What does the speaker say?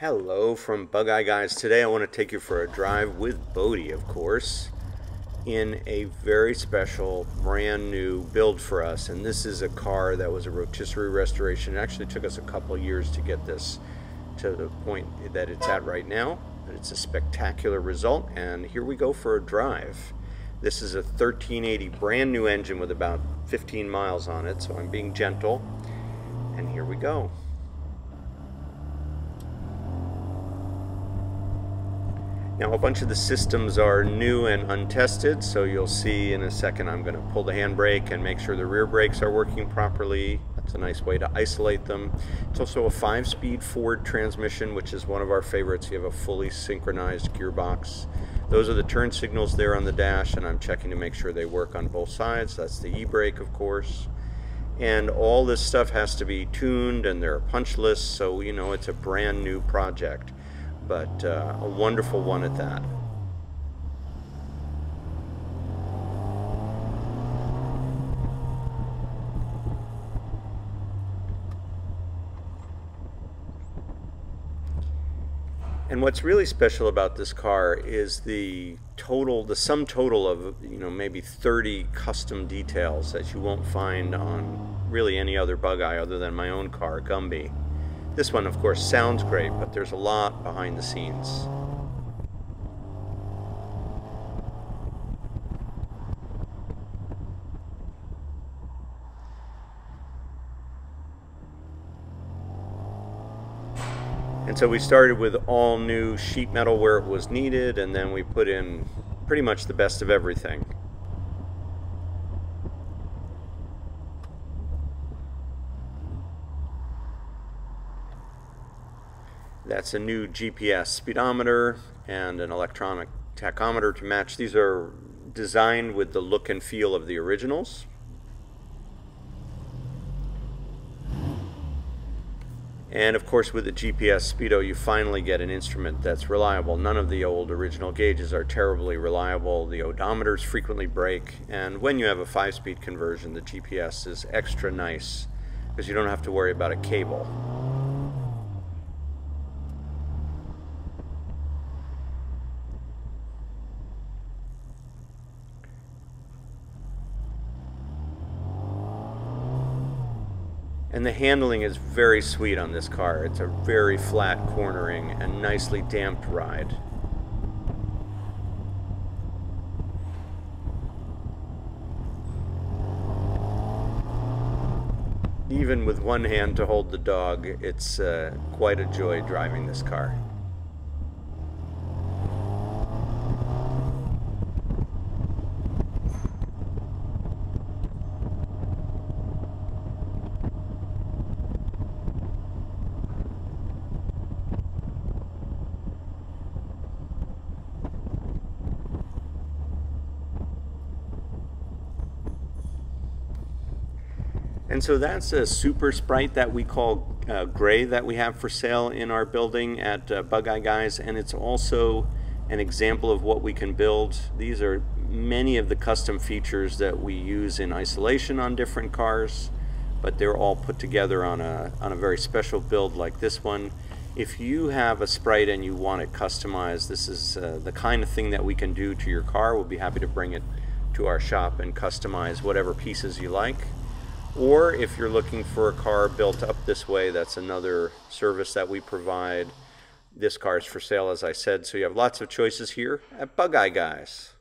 Hello from Bug Eye Guys. Today I want to take you for a drive with Bodie, of course, in a very special brand new build for us. And this is a car that was a rotisserie restoration. It actually took us a couple years to get this to the point that it's at right now. But it's a spectacular result, and here we go for a drive. This is a 1380 brand new engine with about 15 miles on it, so I'm being gentle. And here we go. Now a bunch of the systems are new and untested, so you'll see in a second I'm going to pull the handbrake and make sure the rear brakes are working properly. That's a nice way to isolate them. It's also a 5-speed Ford transmission, which is one of our favorites. You have a fully synchronized gearbox. Those are the turn signals there on the dash, and I'm checking to make sure they work on both sides. That's the e-brake, of course. And all this stuff has to be tuned, and there are punch lists, so you know it's a brand new project. But a wonderful one at that. And what's really special about this car is the sum total of, maybe 30 custom details that you won't find on really any other Bug Eye other than my own car, Gumby. This one, of course, sounds great, but there's a lot behind the scenes. And so we started with all new sheet metal where it was needed, and then we put in pretty much the best of everything. That's a new GPS speedometer and an electronic tachometer to match. These are designed with the look and feel of the originals. And of course, with the GPS speedo, you finally get an instrument that's reliable. None of the old original gauges are terribly reliable. The odometers frequently break, and when you have a 5-speed conversion, the GPS is extra nice because you don't have to worry about a cable. And the handling is very sweet on this car. It's a very flat cornering and nicely damped ride. Even with one hand to hold the dog, it's quite a joy driving this car. And so that's a Super Sprite that we call Gray that we have for sale in our building at Bug Eye Guys, and it's also an example of what we can build. These are many of the custom features that we use in isolation on different cars, but they're all put together on a very special build like this one. If you have a Sprite and you want it customized, this is the kind of thing that we can do to your car. We'll be happy to bring it to our shop and customize whatever pieces you like. Or if you're looking for a car built up this way, that's another service that we provide. This car is for sale, as I said, so you have lots of choices here at Bug Eye Guys.